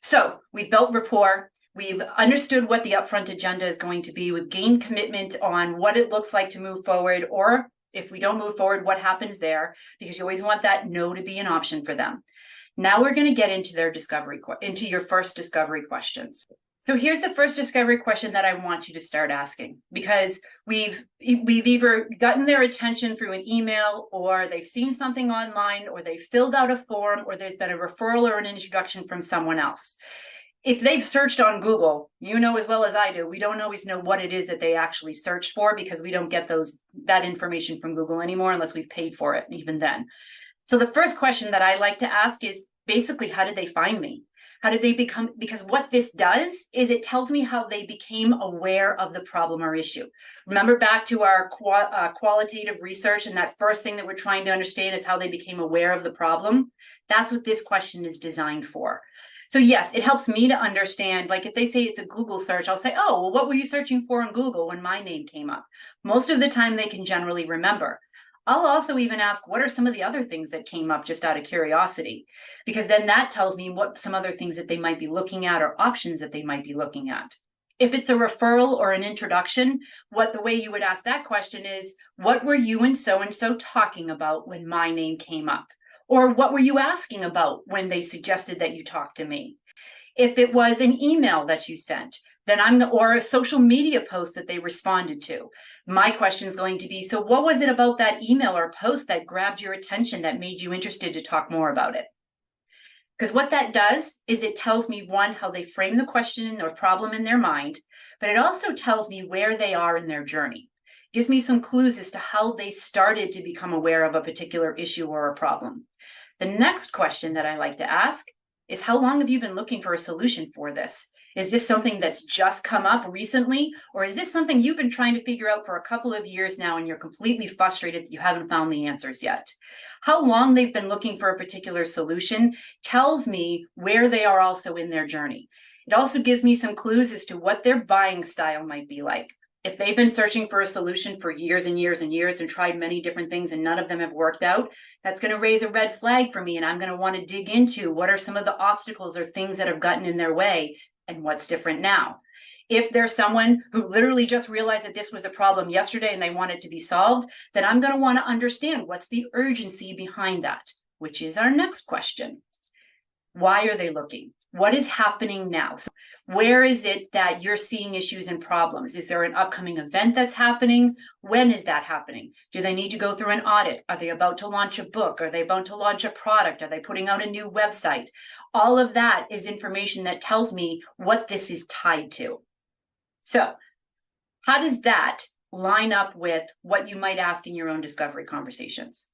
So we've built rapport. We've understood what the upfront agenda is going to be. We've gained commitment on what it looks like to move forward, or if we don't move forward, what happens there, because you always want that no to be an option for them. Now we're going to get into into your first discovery questions. So here's the first discovery question that I want you to start asking, because we've either gotten their attention through an email, or they've seen something online, or they filled out a form, or there's been a referral or an introduction from someone else. If they've searched on Google, you know as well as I do, we don't always know what it is that they actually searched for, because we don't get that information from Google anymore unless we've paid for it, even then. So the first question that I like to ask is basically, how did they find me? How did they become, because what this does is it tells me how they became aware of the problem or issue. Remember back to our qualitative research, and that first thing that we're trying to understand is how they became aware of the problem. That's what this question is designed for. So yes, it helps me to understand, like if they say it's a Google search, I'll say, oh, well, what were you searching for in Google when my name came up? Most of the time they can generally remember. I'll also even ask, what are some of the other things that came up just out of curiosity? Because then that tells me what some other things that they might be looking at or options that they might be looking at. If it's a referral or an introduction, the way you would ask that question is, what were you and so talking about when my name came up? Or what were you asking about when they suggested that you talk to me? If it was an email that you sent, then or a social media post that they responded to, my question is going to be, so what was it about that email or post that grabbed your attention that made you interested to talk more about it? Because what that does is it tells me, one, how they frame the question or problem in their mind, but it also tells me where they are in their journey. It gives me some clues as to how they started to become aware of a particular issue or a problem. The next question that I like to ask is, how long have you been looking for a solution for this? Is this something that's just come up recently, or is this something you've been trying to figure out for a couple of years now and you're completely frustrated that you haven't found the answers yet? How long they've been looking for a particular solution tells me where they are also in their journey. It also gives me some clues as to what their buying style might be like. If they've been searching for a solution for years and years and years and tried many different things and none of them have worked out, that's going to raise a red flag for me. And I'm going to want to dig into what are some of the obstacles or things that have gotten in their way and what's different now. If there's someone who literally just realized that this was a problem yesterday and they want it to be solved, then I'm going to want to understand what's the urgency behind that, which is our next question. Why are they looking? What is happening now? So where is it that you're seeing issues and problems? Is there an upcoming event that's happening? When is that happening? Do they need to go through an audit? Are they about to launch a book? Are they about to launch a product? Are they putting out a new website? All of that is information that tells me what this is tied to. So how does that line up with what you might ask in your own discovery conversations?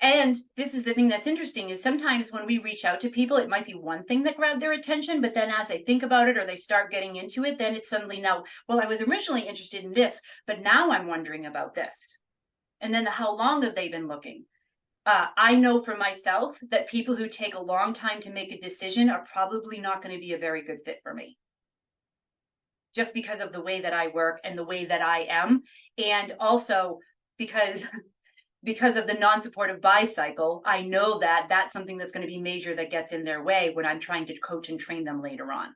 And this is the thing that's interesting, is sometimes when we reach out to people, it might be one thing that grabbed their attention, but then as they think about it or they start getting into it, then it's suddenly, now, well, I was originally interested in this, but now I'm wondering about this. And then how long have they been looking? I know for myself that people who take a long time to make a decision are probably not going to be a very good fit for me, just because of the way that I work and the way that I am. And also because of the non-supportive buy cycle, I know that that's something that's going to be major that gets in their way when I'm trying to coach and train them later on.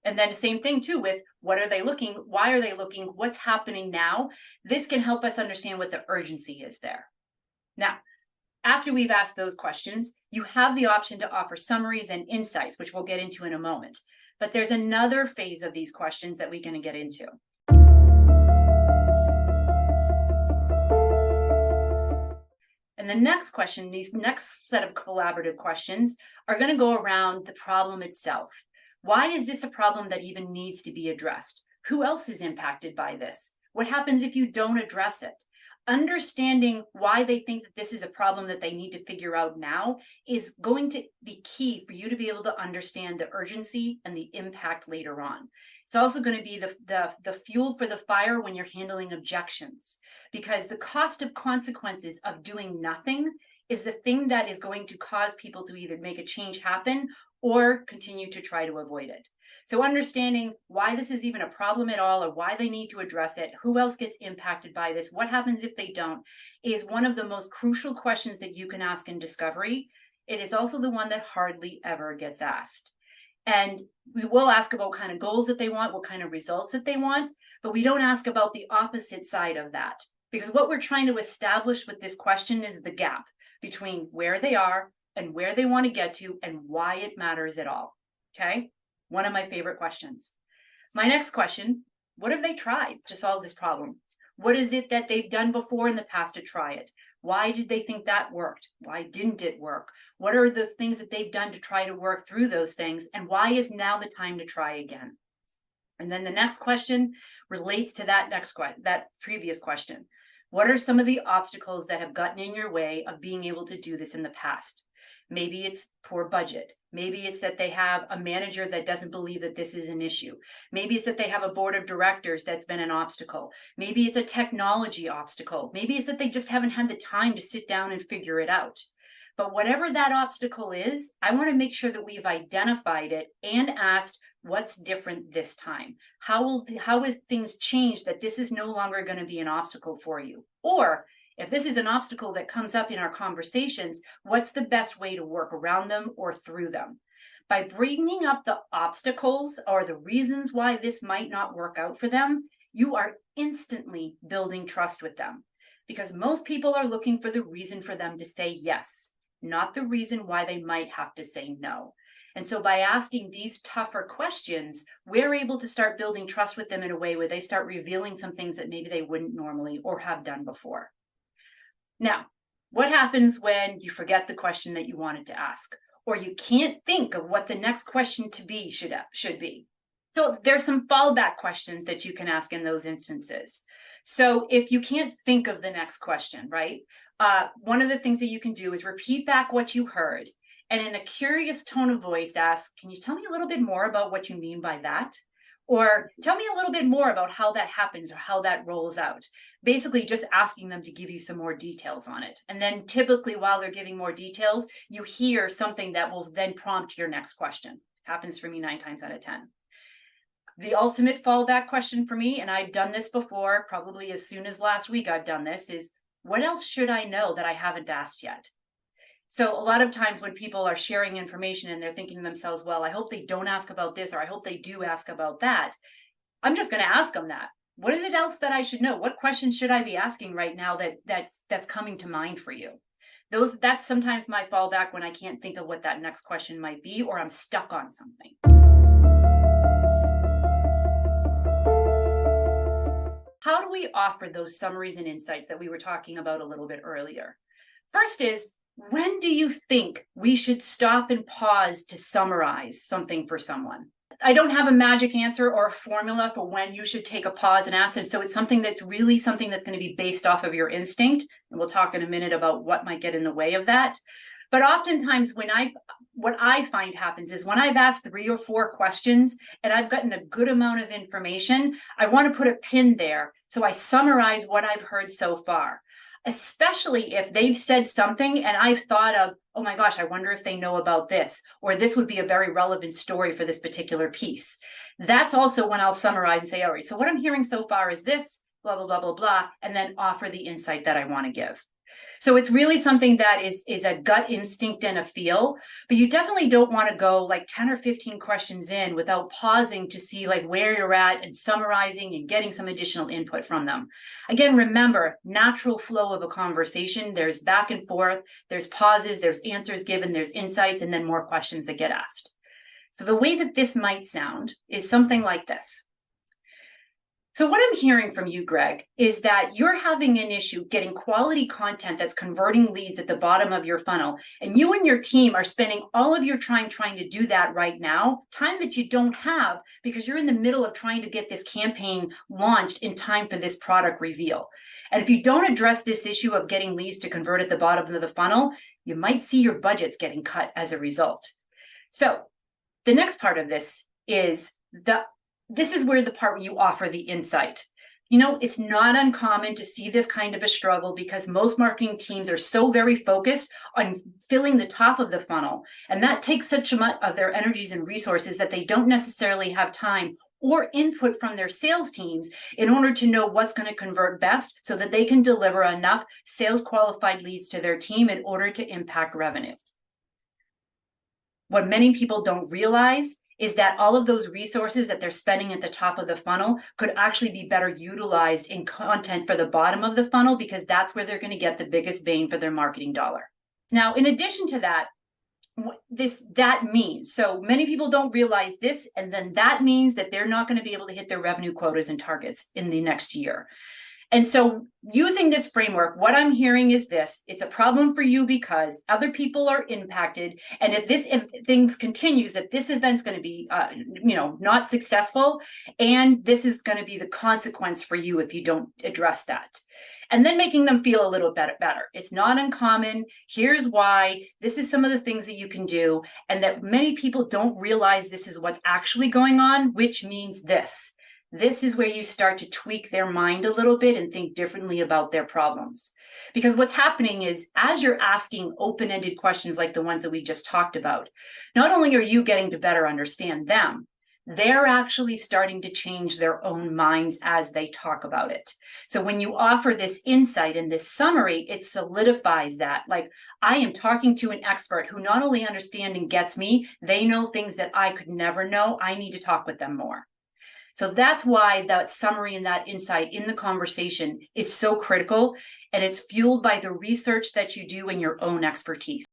And then the same thing too with, what are they looking? Why are they looking? What's happening now? This can help us understand what the urgency is there. Now, after we've asked those questions, you have the option to offer summaries and insights, which we'll get into in a moment. But there's another phase of these questions that we're going to get into. And the next question, these next set of collaborative questions are going to go around the problem itself. Why is this a problem that even needs to be addressed? Who else is impacted by this? What happens if you don't address it? Understanding why they think that this is a problem that they need to figure out now is going to be key for you to be able to understand the urgency and the impact later on. It's also going to be the fuel for the fire when you're handling objections, because the cost of consequences of doing nothing is the thing that is going to cause people to either make a change happen or continue to try to avoid it. So understanding why this is even a problem at all, or why they need to address it, who else gets impacted by this, what happens if they don't, is one of the most crucial questions that you can ask in discovery. it is also the one that hardly ever gets asked. And we will ask about kind of goals that they want, what kind of results that they want, but we don't ask about the opposite side of that. Because what we're trying to establish with this question is the gap between where they are and where they want to get to and why it matters at all. Okay? One of my favorite questions. My next question, what have they tried to solve this problem? What is it that they've done before in the past to try it? Why did they think that worked? Why didn't it work? What are the things that they've done to try to work through those things? And why is now the time to try again? And then the next question relates to that previous question. What are some of the obstacles that have gotten in your way of being able to do this in the past? Maybe it's poor budget. Maybe it's that they have a manager that doesn't believe that this is an issue. Maybe it's that they have a board of directors that's been an obstacle. Maybe it's a technology obstacle. Maybe it's that they just haven't had the time to sit down and figure it out. But whatever that obstacle is, I want to make sure that we've identified it and asked, what's different this time? How have things changed that this is no longer going to be an obstacle for you? Or if this is an obstacle that comes up in our conversations, what's the best way to work around them or through them? By bringing up the obstacles or the reasons why this might not work out for them, you are instantly building trust with them. Because most people are looking for the reason for them to say yes, not the reason why they might have to say no. And so by asking these tougher questions, we're able to start building trust with them in a way where they start revealing some things that maybe they wouldn't normally or have done before. Now, what happens when you forget the question that you wanted to ask, or you can't think of what the next question to be should be? So there's some fallback questions that you can ask in those instances. So if you can't think of the next question, right? One of the things that you can do is repeat back what you heard, and in a curious tone of voice, ask, can you tell me a little bit more about what you mean by that? Or tell me a little bit more about how that happens or how that rolls out. Basically, just asking them to give you some more details on it. And then typically while they're giving more details, you hear something that will then prompt your next question. Happens for me 9 times out of 10. The ultimate fallback question for me, and I've done this before, probably as soon as last week I've done this, is what else should I know that I haven't asked yet? So a lot of times when people are sharing information and they're thinking to themselves, well, I hope they don't ask about this, or I hope they do ask about that. I'm just going to ask them that. What is it else that I should know? What questions should I be asking right now that's coming to mind for you? That's sometimes my fallback when I can't think of what that next question might be, or I'm stuck on something. How do we offer those summaries and insights that we were talking about a little bit earlier? First is, when do you think we should stop and pause to summarize something for someone? I don't have a magic answer or a formula for when you should take a pause and ask. And so it's something that's really something that's going to be based off of your instinct. And we'll talk in a minute about what might get in the way of that. But oftentimes what I find happens is when I've asked 3 or 4 questions and I've gotten a good amount of information, I want to put a pin there. So I summarize what I've heard so far. Especially if they've said something and I've thought of, oh my gosh, I wonder if they know about this, or this would be a very relevant story for this particular piece. That's also when I'll summarize and say, all right, so what I'm hearing so far is this, blah, blah, blah, blah, blah, and then offer the insight that I want to give. So it's really something that is a gut instinct and a feel, but you definitely don't want to go like 10 or 15 questions in without pausing to see like where you're at and summarizing and getting some additional input from them. Again, remember, natural flow of a conversation, there's back and forth, there's pauses, there's answers given, there's insights, and then more questions that get asked. So the way that this might sound is something like this. So what I'm hearing from you, Greg, is that you're having an issue getting quality content that's converting leads at the bottom of your funnel. And you and your team are spending all of your time trying to do that right now, time that you don't have because you're in the middle of trying to get this campaign launched in time for this product reveal. And if you don't address this issue of getting leads to convert at the bottom of the funnel, you might see your budgets getting cut as a result. So the next part of this is this is where the part where you offer the insight. You know, it's not uncommon to see this kind of a struggle because most marketing teams are so very focused on filling the top of the funnel. And that takes such much of their energies and resources that they don't necessarily have time or input from their sales teams in order to know what's going to convert best so that they can deliver enough sales qualified leads to their team in order to impact revenue. What many people don't realize is that all of those resources that they're spending at the top of the funnel could actually be better utilized in content for the bottom of the funnel, because that's where they're going to get the biggest bang for their marketing dollar. Now, in addition to that, that means, so many people don't realize this, and then that means that they're not going to be able to hit their revenue quotas and targets in the next year. And so using this framework, what I'm hearing is this: it's a problem for you because other people are impacted. And if things continues, that this event's going to be, not successful. And this is going to be the consequence for you if you don't address that. And then making them feel a little better. It's not uncommon. Here's why. This is some of the things that you can do. And that many people don't realize this is what's actually going on, which means this. This is where you start to tweak their mind a little bit and think differently about their problems. Because what's happening is, as you're asking open-ended questions like the ones that we just talked about, not only are you getting to better understand them, they're actually starting to change their own minds as they talk about it. So when you offer this insight and this summary, it solidifies that. Like, I am talking to an expert who not only understands and gets me, they know things that I could never know. I need to talk with them more. So that's why that summary and that insight in the conversation is so critical, and it's fueled by the research that you do and your own expertise.